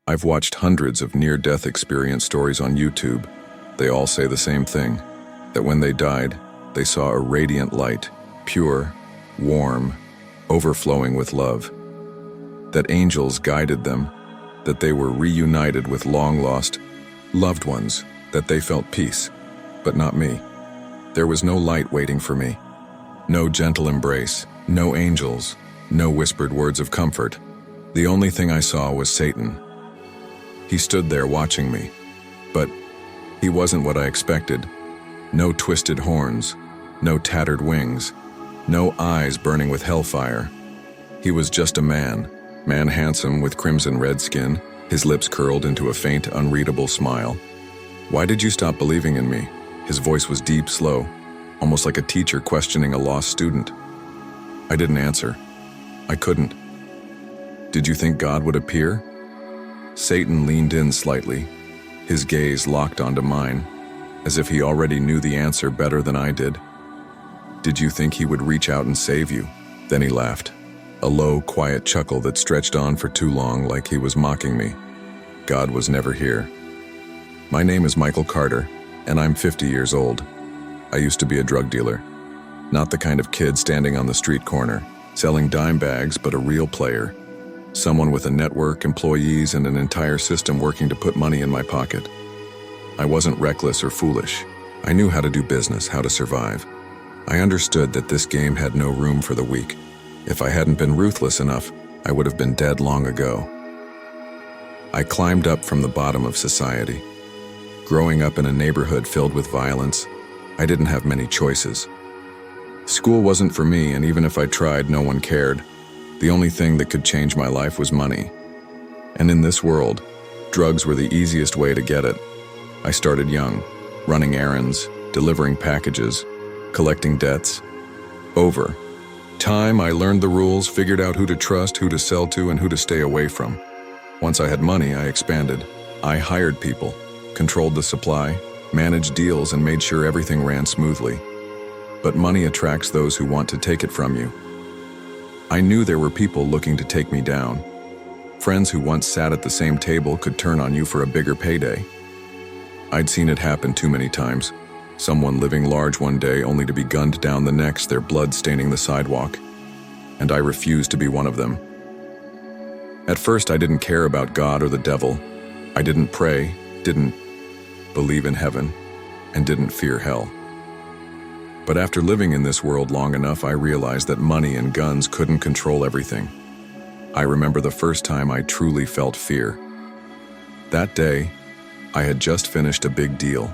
I've watched hundreds of near-death experience stories on YouTube. They all say the same thing, that when they died, they saw a radiant light, pure, warm, overflowing with love. That angels guided them, that they were reunited with long-lost loved ones, that they felt peace, but not me. There was no light waiting for me, no gentle embrace, no angels, no whispered words of comfort. The only thing I saw was Satan. He stood there watching me, but he wasn't what I expected. No twisted horns, no tattered wings, no eyes burning with hellfire. He was just a man handsome with crimson red skin, his lips curled into a faint, unreadable smile. "Why did you stop believing in me?" His voice was deep, slow, almost like a teacher questioning a lost student. I didn't answer. I couldn't. "Did you think God would appear?" Satan leaned in slightly, his gaze locked onto mine, as if he already knew the answer better than I did. "Did you think he would reach out and save you?" Then he laughed, a low, quiet chuckle that stretched on for too long, like he was mocking me. God was never here. My name is Michael Carter, and I'm 50 years old. I used to be a drug dealer. Not the kind of kid standing on the street corner, selling dime bags, but a real player. Someone with a network, employees, and an entire system working to put money in my pocket. I wasn't reckless or foolish. I knew how to do business, how to survive. I understood that this game had no room for the weak. If I hadn't been ruthless enough, I would have been dead long ago. I climbed up from the bottom of society. Growing up in a neighborhood filled with violence, I didn't have many choices. School wasn't for me, and even if I tried, no one cared. The only thing that could change my life was money. And in this world, drugs were the easiest way to get it. I started young, running errands, delivering packages, collecting debts. Over time, I learned the rules, figured out who to trust, who to sell to, and who to stay away from. Once I had money, I expanded. I hired people, controlled the supply, managed deals, and made sure everything ran smoothly. But money attracts those who want to take it from you. I knew there were people looking to take me down. Friends who once sat at the same table could turn on you for a bigger payday. I'd seen it happen too many times. Someone living large one day only to be gunned down the next, their blood staining the sidewalk. And I refused to be one of them. At first, I didn't care about God or the devil. I didn't pray, didn't believe in heaven, and didn't fear hell. But after living in this world long enough, I realized that money and guns couldn't control everything. I remember the first time I truly felt fear. That day, I had just finished a big deal.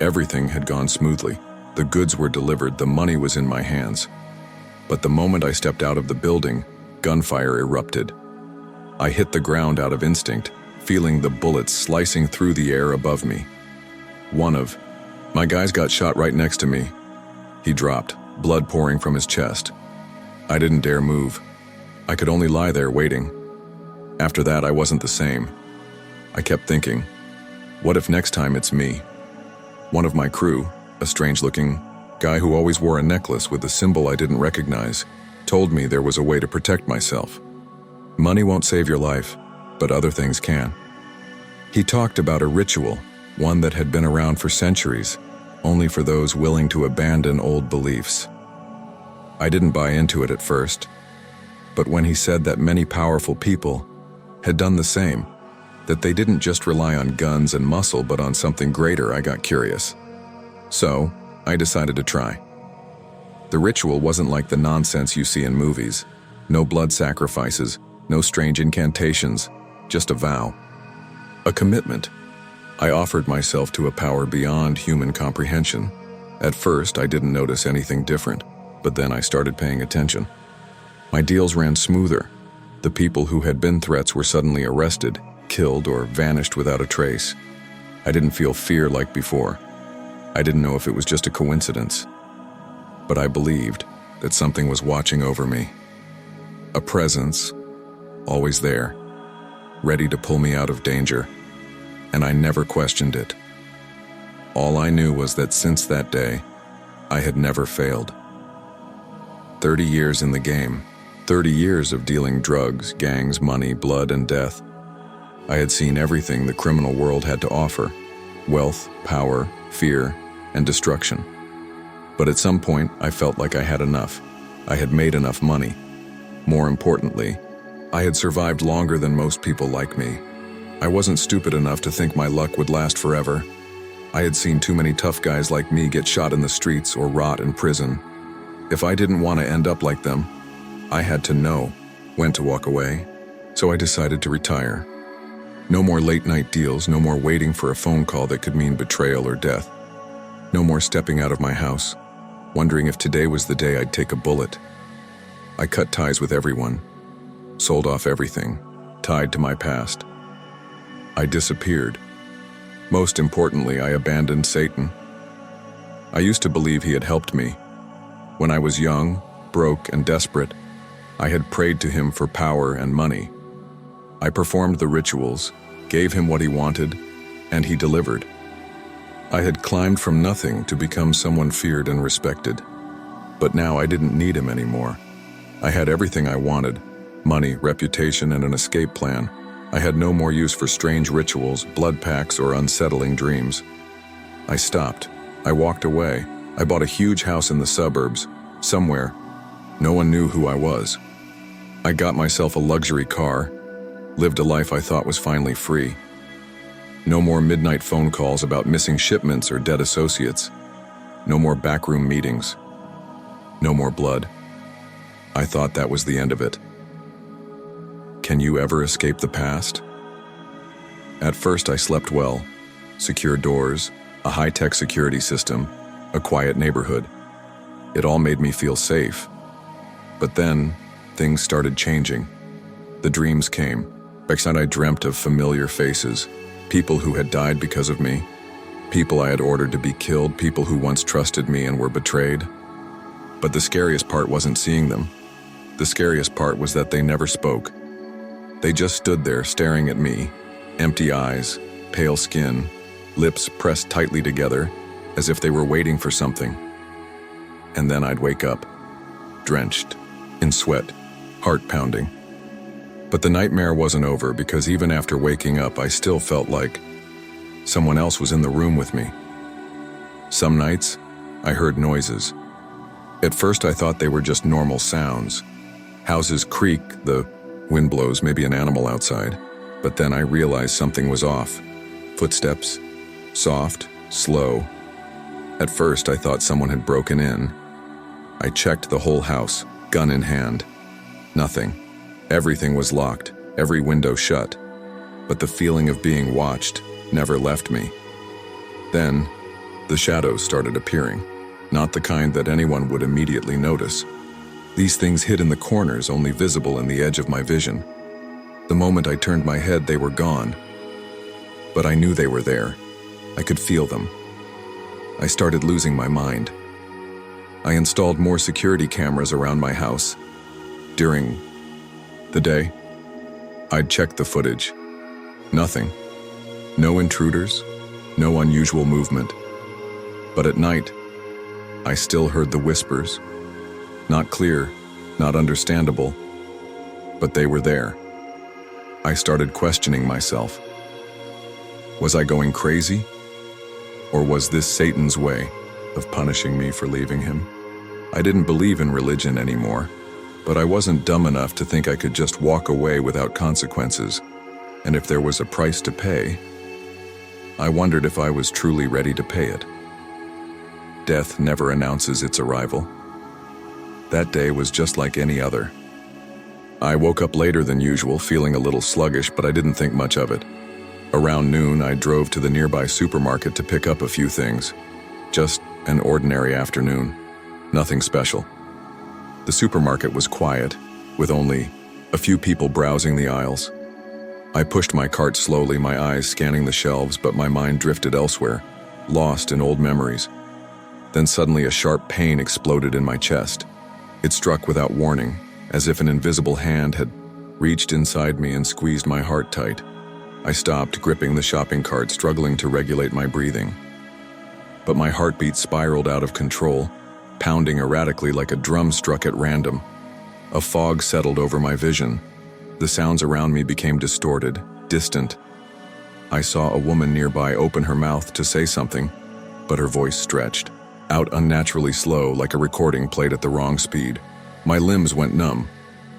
Everything had gone smoothly. The goods were delivered, the money was in my hands. But the moment I stepped out of the building, gunfire erupted. I hit the ground out of instinct, feeling the bullets slicing through the air above me. One of my guys got shot right next to me. He dropped, blood pouring from his chest. I didn't dare move. I could only lie there waiting. After that, I wasn't the same. I kept thinking, what if next time it's me? One of my crew, a strange-looking guy who always wore a necklace with a symbol I didn't recognize, told me there was a way to protect myself. Money won't save your life, but other things can. He talked about a ritual, one that had been around for centuries, only for those willing to abandon old beliefs. I didn't buy into it at first, but when he said that many powerful people had done the same, that they didn't just rely on guns and muscle but on something greater, I got curious. So, I decided to try. The ritual wasn't like the nonsense you see in movies. No blood sacrifices, no strange incantations, just a vow. A commitment. I offered myself to a power beyond human comprehension. At first, I didn't notice anything different, but then I started paying attention. My deals ran smoother. The people who had been threats were suddenly arrested, killed, or vanished without a trace. I didn't feel fear like before. I didn't know if it was just a coincidence. But I believed that something was watching over me. A presence, always there, ready to pull me out of danger. And I never questioned it. All I knew was that since that day, I had never failed. 30 years in the game, 30 years of dealing drugs, gangs, money, blood, and death. I had seen everything the criminal world had to offer: wealth, power, fear, and destruction. But at some point, I felt like I had enough. I had made enough money. More importantly, I had survived longer than most people like me. I wasn't stupid enough to think my luck would last forever. I had seen too many tough guys like me get shot in the streets or rot in prison. If I didn't want to end up like them, I had to know when to walk away. So I decided to retire. No more late-night deals, no more waiting for a phone call that could mean betrayal or death. No more stepping out of my house, wondering if today was the day I'd take a bullet. I cut ties with everyone, sold off everything, tied to my past. I disappeared. Most importantly, I abandoned Satan. I used to believe he had helped me. When I was young, broke, and desperate, I had prayed to him for power and money. I performed the rituals, gave him what he wanted, and he delivered. I had climbed from nothing to become someone feared and respected. But now I didn't need him anymore. I had everything I wanted: money, reputation, and an escape plan. I had no more use for strange rituals, blood pacts, or unsettling dreams. I stopped. I walked away. I bought a huge house in the suburbs, somewhere. No one knew who I was. I got myself a luxury car, lived a life I thought was finally free. No more midnight phone calls about missing shipments or dead associates. No more backroom meetings. No more blood. I thought that was the end of it. Can you ever escape the past? At first I slept well. Secure doors, a high-tech security system, a quiet neighborhood. It all made me feel safe. But then, things started changing. The dreams came. Next night I dreamt of familiar faces, people who had died because of me, people I had ordered to be killed, people who once trusted me and were betrayed. But the scariest part wasn't seeing them. The scariest part was that they never spoke. They just stood there staring at me, empty eyes, pale skin, lips pressed tightly together, as if they were waiting for something. And then I'd wake up, drenched, in sweat, heart pounding. But the nightmare wasn't over, because even after waking up, I still felt like someone else was in the room with me. Some nights, I heard noises. At first I thought they were just normal sounds. Houses creak, the wind blows, maybe an animal outside. But then I realized something was off. Footsteps, soft, slow. At first I thought someone had broken in. I checked the whole house, gun in hand. Nothing. Everything was locked, every window shut. But the feeling of being watched never left me. Then, the shadows started appearing, not the kind that anyone would immediately notice. These things hid in the corners, only visible in the edge of my vision. The moment I turned my head, they were gone. But I knew they were there. I could feel them. I started losing my mind. I installed more security cameras around my house. During the day, I'd check the footage. Nothing. No intruders, no unusual movement. But at night, I still heard the whispers. Not clear, not understandable, but they were there. I started questioning myself. Was I going crazy? Or was this Satan's way of punishing me for leaving him? I didn't believe in religion anymore, but I wasn't dumb enough to think I could just walk away without consequences. And if there was a price to pay, I wondered if I was truly ready to pay it. Death never announces its arrival. That day was just like any other. I woke up later than usual, feeling a little sluggish, but I didn't think much of it. Around noon, I drove to the nearby supermarket to pick up a few things. Just an ordinary afternoon. Nothing special. The supermarket was quiet, with only a few people browsing the aisles. I pushed my cart slowly, my eyes scanning the shelves, but my mind drifted elsewhere, lost in old memories. Then suddenly a sharp pain exploded in my chest. It struck without warning, as if an invisible hand had reached inside me and squeezed my heart tight. I stopped, gripping the shopping cart, struggling to regulate my breathing. But my heartbeat spiraled out of control, pounding erratically like a drum struck at random. A fog settled over my vision. The sounds around me became distorted, distant. I saw a woman nearby open her mouth to say something, but her voice stretched out unnaturally slow, like a recording played at the wrong speed. My limbs went numb.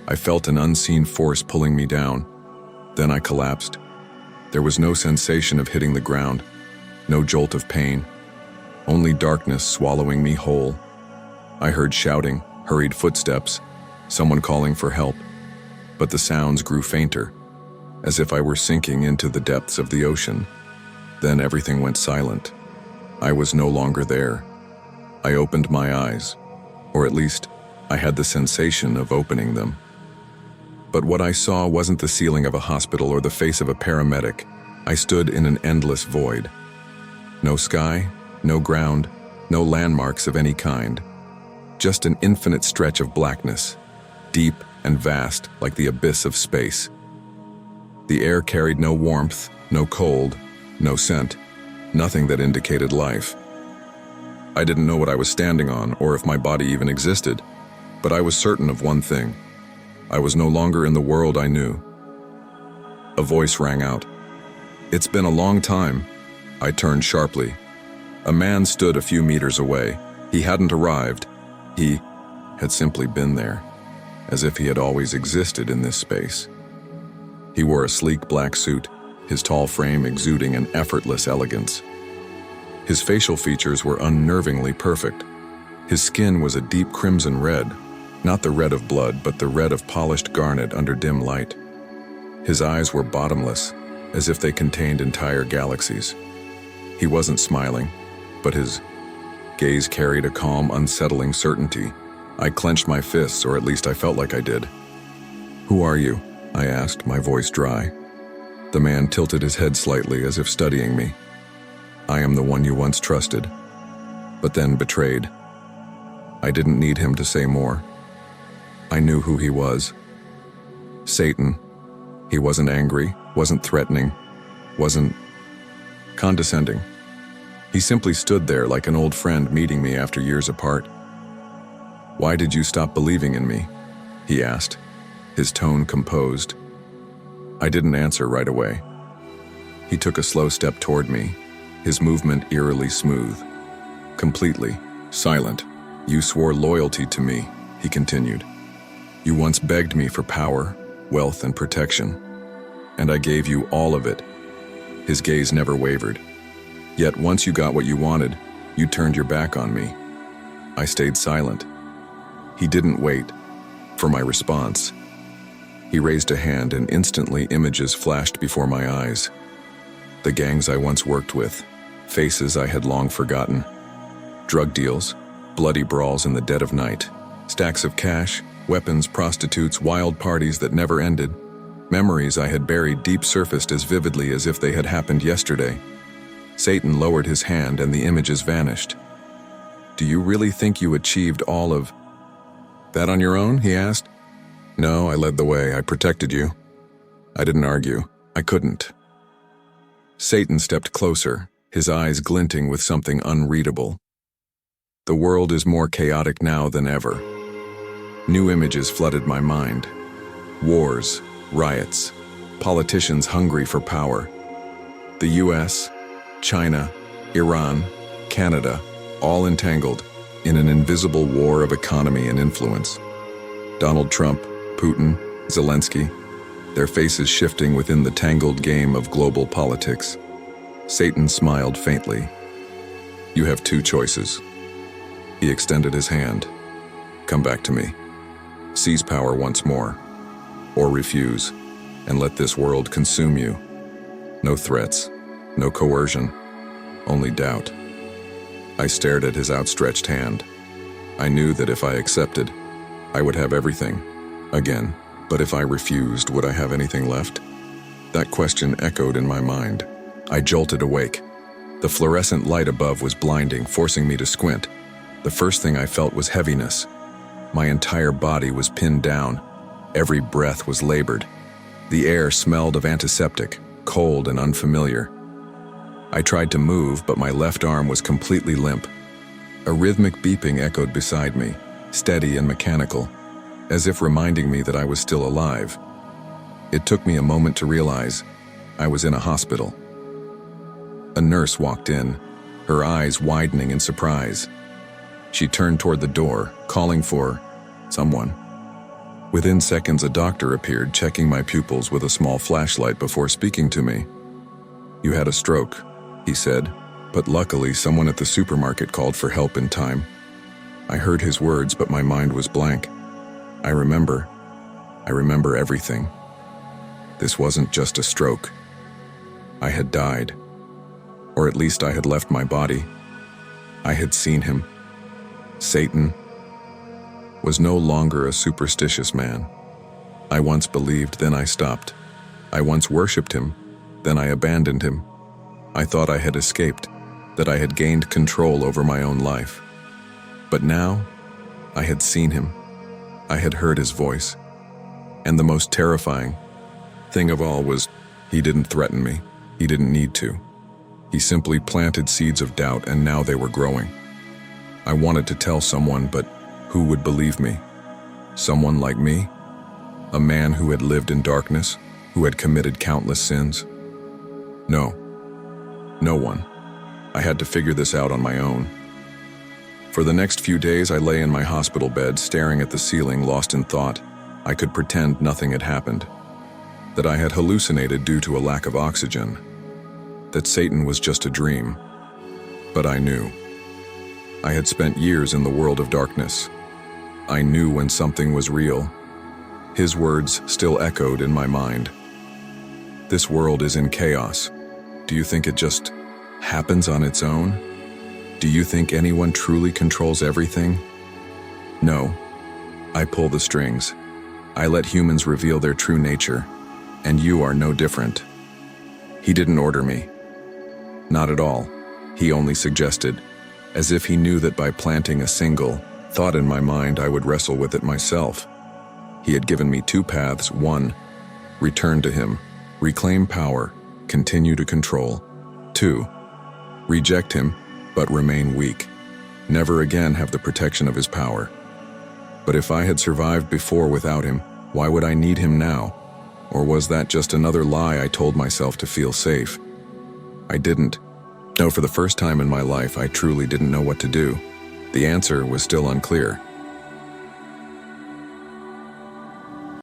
I felt an unseen force pulling me down. Then I collapsed. There was no sensation of hitting the ground, no jolt of pain, only darkness swallowing me whole. I heard shouting, hurried footsteps, someone calling for help, but the sounds grew fainter, as if I were sinking into the depths of the ocean. Then everything went silent. I was no longer there. I opened my eyes, or at least I had the sensation of opening them. But what I saw wasn't the ceiling of a hospital or the face of a paramedic. I stood in an endless void. No sky, no ground, no landmarks of any kind. Just an infinite stretch of blackness, deep and vast like the abyss of space. The air carried no warmth, no cold, no scent, nothing that indicated life. I didn't know what I was standing on or if my body even existed, but I was certain of one thing. I was no longer in the world I knew. A voice rang out. "It's been a long time." I turned sharply. A man stood a few meters away. He hadn't arrived. He had simply been there, as if he had always existed in this space. He wore a sleek black suit, his tall frame exuding an effortless elegance. His facial features were unnervingly perfect. His skin was a deep crimson red, not the red of blood, but the red of polished garnet under dim light. His eyes were bottomless, as if they contained entire galaxies. He wasn't smiling, but his gaze carried a calm, unsettling certainty. I clenched my fists, or at least I felt like I did. "Who are you?" I asked, my voice dry. The man tilted his head slightly, as if studying me. "I am the one you once trusted, but then betrayed." I didn't need him to say more. I knew who he was. Satan. He wasn't angry, wasn't threatening, wasn't condescending. He simply stood there like an old friend meeting me after years apart. "Why did you stop believing in me?" he asked, his tone composed. I didn't answer right away. He took a slow step toward me, his movement eerily smooth. Completely silent. "You swore loyalty to me," he continued. "You once begged me for power, wealth, and protection, and I gave you all of it." His gaze never wavered. "Yet once you got what you wanted, you turned your back on me." I stayed silent. He didn't wait for my response. He raised a hand and instantly images flashed before my eyes. The gangs I once worked with, faces I had long forgotten. Drug deals, bloody brawls in the dead of night, stacks of cash, weapons, prostitutes, wild parties that never ended. Memories I had buried deep surfaced as vividly as if they had happened yesterday. Satan lowered his hand and the images vanished. "Do you really think you achieved all of that on your own?" he asked. "No, I led the way. I protected you." I didn't argue. I couldn't. Satan stepped closer, his eyes glinting with something unreadable. "The world is more chaotic now than ever." New images flooded my mind. Wars, riots, politicians hungry for power. The US, China, Iran, Canada, all entangled in an invisible war of economy and influence. Donald Trump, Putin, Zelensky, their faces shifting within the tangled game of global politics. Satan smiled faintly. "You have two choices." He extended his hand. "Come back to me. Seize power once more, or refuse, and let this world consume you. No threats, no coercion, only doubt." I stared at his outstretched hand. I knew that if I accepted, I would have everything, again. But if I refused, would I have anything left? That question echoed in my mind. I jolted awake. The fluorescent light above was blinding, forcing me to squint. The first thing I felt was heaviness. My entire body was pinned down. Every breath was labored. The air smelled of antiseptic, cold and unfamiliar. I tried to move, but my left arm was completely limp. A rhythmic beeping echoed beside me, steady and mechanical, as if reminding me that I was still alive. It took me a moment to realize I was in a hospital. A nurse walked in, her eyes widening in surprise. She turned toward the door, calling for someone. Within seconds, a doctor appeared, checking my pupils with a small flashlight before speaking to me. "You had a stroke," he said, but luckily someone at the supermarket called for help in time. I heard his words, but my mind was blank. I remember everything. This wasn't just a stroke. I had died. Or at least I had left my body. I had seen him. Satan was no longer a superstitious man. I once believed, then I stopped. I once worshipped him, then I abandoned him. I thought I had escaped, that I had gained control over my own life. But now, I had seen him. I had heard his voice. And the most terrifying thing of all was, he didn't threaten me. He didn't need to. He simply planted seeds of doubt, and now they were growing. I wanted to tell someone, but who would believe me? Someone like me? A man who had lived in darkness, who had committed countless sins? No. No one. I had to figure this out on my own. For the next few days, I lay in my hospital bed, staring at the ceiling, lost in thought. I could pretend nothing had happened. That I had hallucinated due to a lack of oxygen. That Satan was just a dream. But I knew. I had spent years in the world of darkness. I knew when something was real. His words still echoed in my mind. This world is in chaos. Do you think it just happens on its own? Do you think anyone truly controls everything? No. I pull the strings. I let humans reveal their true nature, and you are no different. He didn't order me. Not at all. He only suggested, as if he knew that by planting a single thought in my mind, I would wrestle with it myself. He had given me two paths. One, return to him, reclaim power, continue to control. Two, reject him, but remain weak. Never again have the protection of his power. But if I had survived before without him, why would I need him now? Or was that just another lie I told myself to feel safe? I didn't. No, for the first time in my life, I truly didn't know what to do. The answer was still unclear.